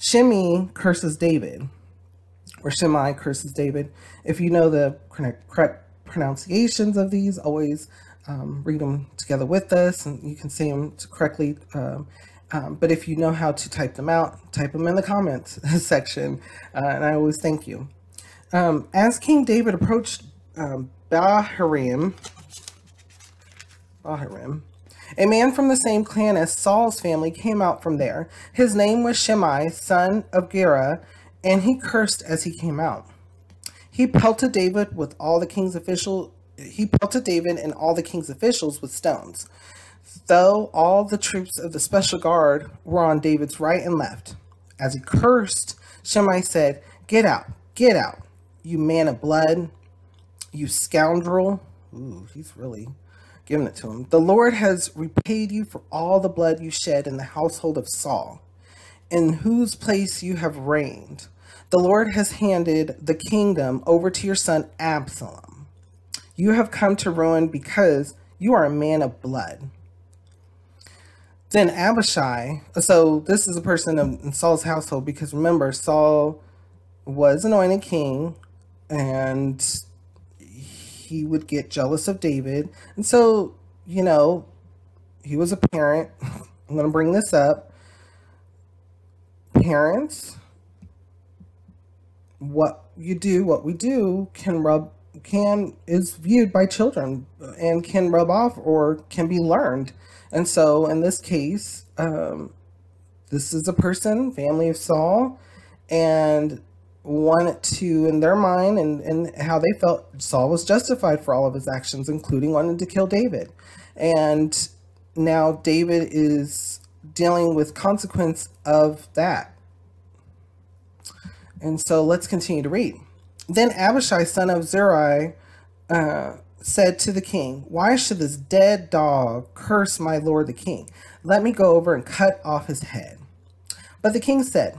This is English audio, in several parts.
Shimei curses David, or Shimei curses David. If you know the correct pronunciations of these, always read them together with us, and you can say them correctly. But if you know how to type them out, type them in the comments section, and I always thank you. As King David approached Bahurim, a man from the same clan as Saul's family came out from there. His name was Shimei, son of Gera, and he cursed as he came out. He pelted David and all the king's officials with stones, though all the troops of the special guard were on David's right and left. As he cursed, Shimei said, get out, you man of blood, you scoundrel." Ooh, he's really giving it to him. "The Lord has repaid you for all the blood you shed in the household of Saul, in whose place you have reigned. The Lord has handed the kingdom over to your son Absalom. You have come to ruin because you are a man of blood." Then Abishai, so this is a person in Saul's household, because remember, Saul was anointed king, and he would get jealous of David. And so, he was a parent. I'm going to bring this up. Parents, what we do is viewed by children and can rub off or can be learned. And so in this case, this is a person, family of Saul, and wanted to, in their mind and how they felt, Saul was justified for all of his actions, including wanting to kill David. And now David is dealing with consequence of that. And so let's continue to read. Then Abishai, son of Zeruiah, said to the king, "Why should this dead dog curse my lord the king? Let me go over and cut off his head." But the king said,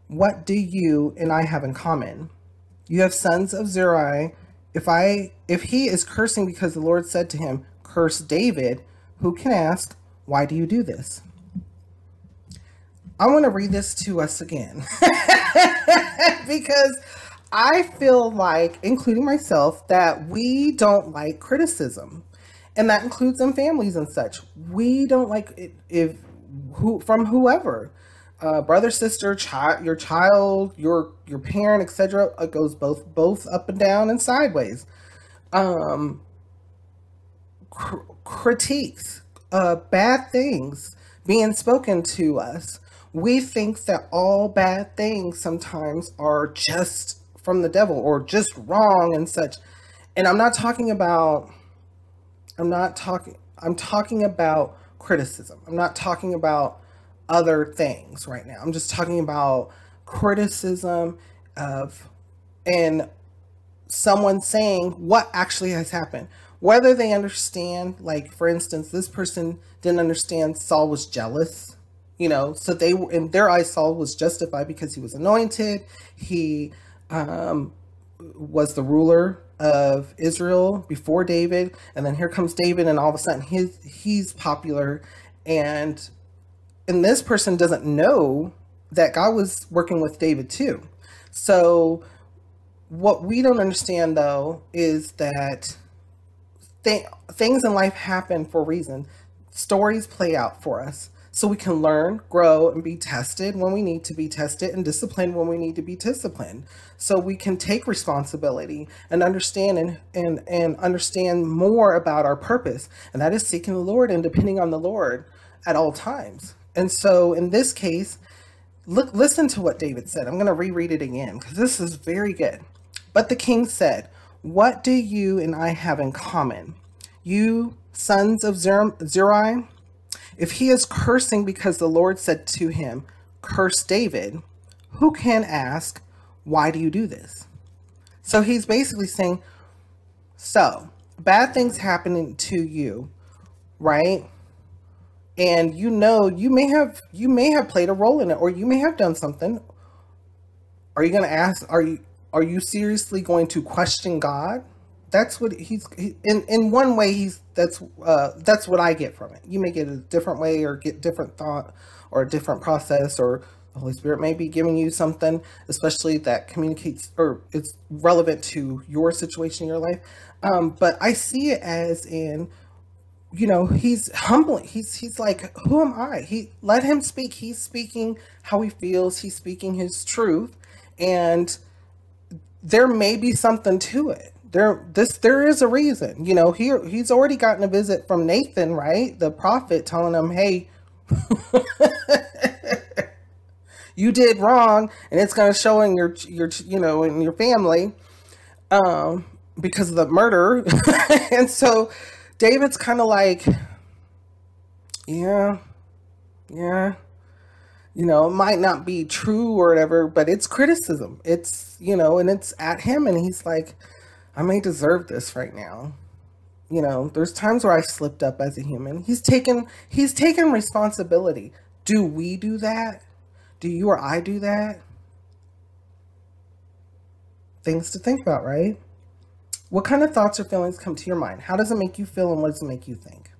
"What do you and I have in common? You have sons of Zeruiah. If he is cursing because the Lord said to him, 'Curse David,' who can ask, 'Why do you do this?'" I want to read this to us again because I feel like, including myself, that we don't like criticism, and that includes in families and such. We don't like it from whoever. Brother, sister, your child, your parent, etc. It goes both up and down and sideways. Critiques, bad things being spoken to us. We think that all bad things sometimes are just from the devil or just wrong and such. And I'm talking about criticism. I'm not talking about other things right now. I'm just talking about criticism and someone saying what actually has happened. Whether they understand, like for instance, this person didn't understand Saul was jealous, so in their eyes, Saul was justified because he was anointed. He was the ruler of Israel before David, and then here comes David, and all of a sudden he's popular, and this person doesn't know that God was working with David too. So what we don't understand, though, is that things in life happen for a reason. Stories play out for us so we can learn, grow, and be tested when we need to be tested, and disciplined when we need to be disciplined, so we can take responsibility and understand and understand more about our purpose, and that is seeking the Lord and depending on the Lord at all times. And so in this case, listen to what David said. I'm going to reread it again because this is very good. But the king said, "What do you and I have in common? You sons of Zeruiah? If he is cursing because the Lord said to him, 'Curse David,' who can ask, 'Why do you do this?'" So he's basically saying, so bad things happening to you, right? And you may have played a role in it, or you may have done something. Are you going to ask, are you seriously going to question God? That's what in one way, that's what I get from it. You may get a different way or get different thought or a different process or The Holy Spirit may be giving you something, especially that communicates or it's relevant to your situation in your life. But I see it as in, he's humbling. He's like, who am I? He let him speak. He's speaking how he feels. He's speaking his truth, and there may be something to it. There is a reason. He's already gotten a visit from Nathan, right? The prophet, telling him, hey, you did wrong, and it's going to show in your in your family, because of the murder. And so David's kind of like, yeah, it might not be true or whatever, but it's criticism. It's, and it's at him, and he's like, I may deserve this right now. There's times where I slipped up as a human. He's taken responsibility. Do we do that? Do you or I do that? Things to think about, right? What kind of thoughts or feelings come to your mind? How does it make you feel, and what does it make you think?